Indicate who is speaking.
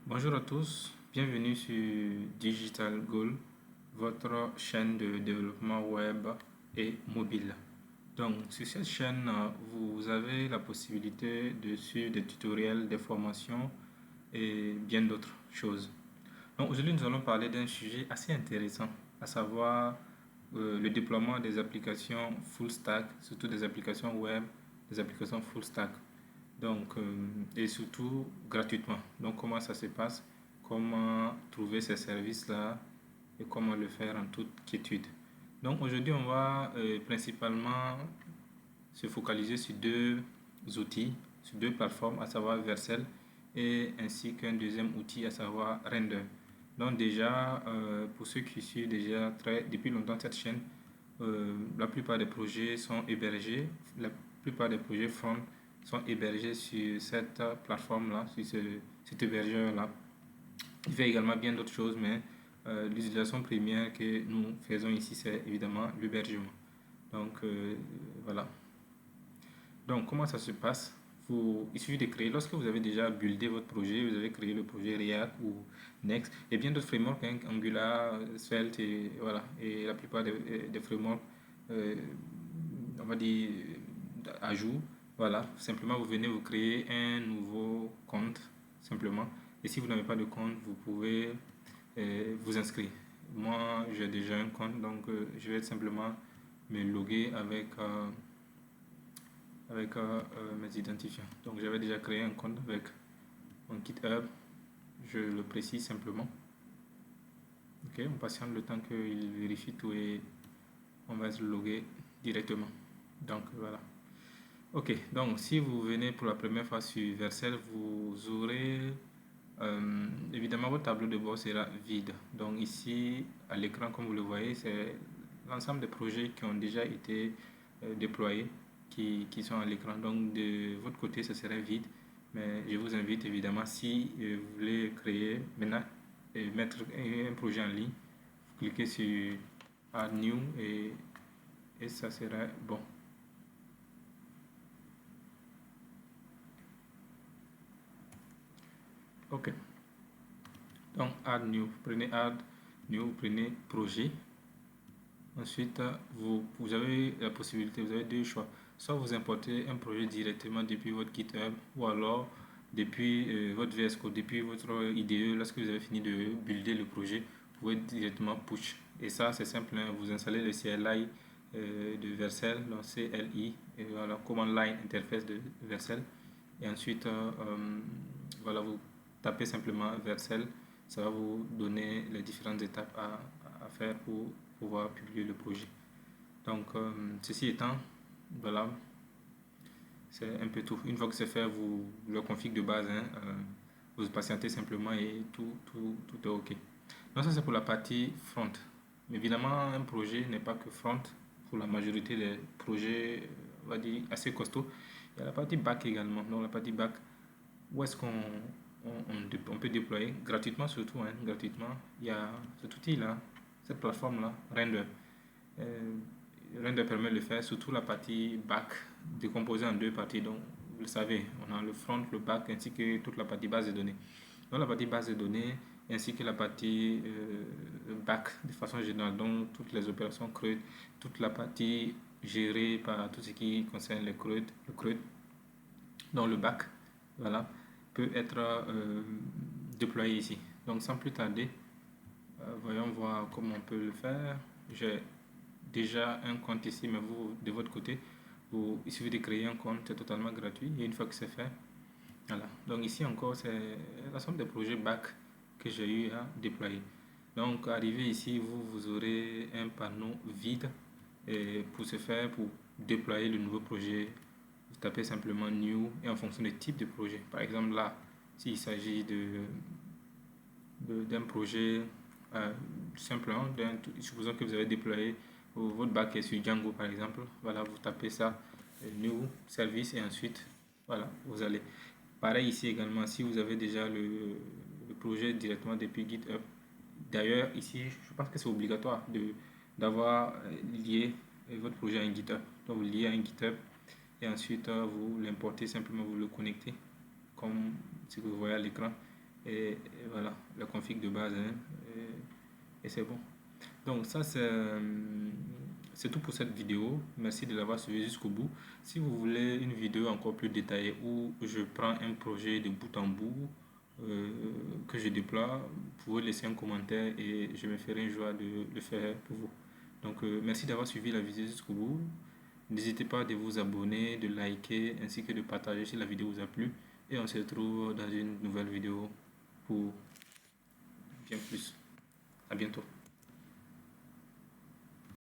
Speaker 1: Bonjour à tous, bienvenue sur Digital Goal, votre chaîne de développement web et mobile. Donc, sur cette chaîne, vous avez la possibilité de suivre des tutoriels, des formations et bien d'autres choses. Donc, aujourd'hui, nous allons parler d'un sujet assez intéressant, à savoir le déploiement des applications full stack, surtout des applications web, des applications full stack. Donc, et surtout gratuitement. Donc, comment ça se passe, comment trouver ces services-là et comment le faire en toute quiétude. Donc, aujourd'hui, on va principalement se focaliser sur deux outils, sur deux plateformes, à savoir Vercel et ainsi qu'un deuxième outil, à savoir Render. Donc, déjà, pour ceux qui suivent déjà depuis longtemps cette chaîne, la plupart des projets sont hébergés, la plupart des projets front sont hébergés sur cette plateforme-là, sur cet hébergeur-là. Il fait également bien d'autres choses, mais l'utilisation première que nous faisons ici, c'est évidemment l'hébergement. Donc, voilà. Donc, comment ça se passe? Il suffit de créer, lorsque vous avez déjà buildé votre projet, vous avez créé le projet React ou Next, et bien d'autres frameworks, hein, Angular, Svelte, et voilà, et la plupart des frameworks, euh, on va dire, ajout, voilà, simplement vous venez vous créer un nouveau compte, simplement, et si vous n'avez pas de compte, vous pouvez vous inscrire. Moi, j'ai déjà un compte, donc je vais simplement me loguer avec mes identifiants. Donc j'avais déjà créé un compte avec mon GitHub, je le précise simplement. Ok, on patiente le temps qu'il vérifie tout et on va se loguer directement. Donc voilà. Ok, donc si vous venez pour la première fois sur Vercel, vous aurez évidemment votre tableau de bord sera vide. Donc ici à l'écran, comme vous le voyez, c'est l'ensemble des projets qui ont déjà été déployés qui sont à l'écran. Donc de votre côté, ce serait vide. Mais je vous invite évidemment, si vous voulez créer maintenant et mettre un projet en ligne, vous cliquez sur Add New et ça serait bon. Ok. Donc Add New, prenez Add New, prenez Projet. Ensuite, vous avez la possibilité, vous avez deux choix. Soit vous importez un projet directement depuis votre GitHub ou alors depuis votre VS Code, depuis votre IDE, lorsque vous avez fini de builder le projet, vous pouvez directement push. Et ça, c'est simple, hein, vous installez le CLI de Vercel, donc CLI, et voilà, Command Line Interface de Vercel. Et ensuite, voilà, vous tapez simplement Vercel, ça va vous donner les différentes étapes à faire pour pouvoir publier le projet. Donc, ceci étant, voilà, c'est un peu tout. Une fois que c'est fait, vous le config de base, hein, vous patientez simplement et tout est OK. Donc, ça c'est pour la partie front. Mais évidemment, un projet n'est pas que front. Pour la majorité des projets, on va dire, assez costauds, il y a la partie back également. Donc, la partie back, où est-ce on peut déployer gratuitement, surtout, hein, gratuitement. Il y a cet outil-là, cette plateforme-là, Render. Euh, Render permet de le faire, surtout la partie back, décomposée en deux parties. Donc, vous le savez, on a le front, le back, ainsi que toute la partie base de données. Donc, la partie base de données, ainsi que la partie back, de façon générale, donc toutes les opérations CRUD, toute la partie gérée par tout ce qui concerne les CRUD, le CRUD, donc le back, voilà, peut être déployé ici. Donc, sans plus tarder, voyons voir comment on peut le faire. J'ai déjà un compte ici, mais vous, de votre côté, il suffit de créer un compte, c'est totalement gratuit. Et une fois que c'est fait, voilà. Donc ici encore, c'est la somme des projets back que j'ai eu à déployer. Donc arrivé ici, vous aurez un panneau vide. Et pour ce faire, pour déployer le nouveau projet, vous tapez simplement New et en fonction du type de projet. Par exemple là, s'il s'agit d'un projet simplement, supposons que vous avez déployé votre back est sur Django par exemple, voilà, vous tapez ça, New Service et ensuite, voilà, vous allez. Pareil ici également, si vous avez déjà le projet directement depuis GitHub, d'ailleurs ici, je pense que c'est obligatoire d'avoir lié votre projet à un GitHub. Donc vous liez à un GitHub et ensuite vous l'importez simplement, vous le connectez comme ce que vous voyez à l'écran et voilà, la config de base, hein, et c'est bon. Donc ça c'est tout pour cette vidéo. Merci de l'avoir suivi jusqu'au bout. Si vous voulez une vidéo encore plus détaillée où je prends un projet de bout en bout, euh, que je déploie, vous pouvez laisser un commentaire et je me ferai une joie de le faire pour vous. Donc merci d'avoir suivi la vidéo jusqu'au bout. N'hésitez pas de vous abonner, de liker ainsi que de partager si la vidéo vous a plu. Et on se retrouve dans une nouvelle vidéo pour bien plus. À bientôt.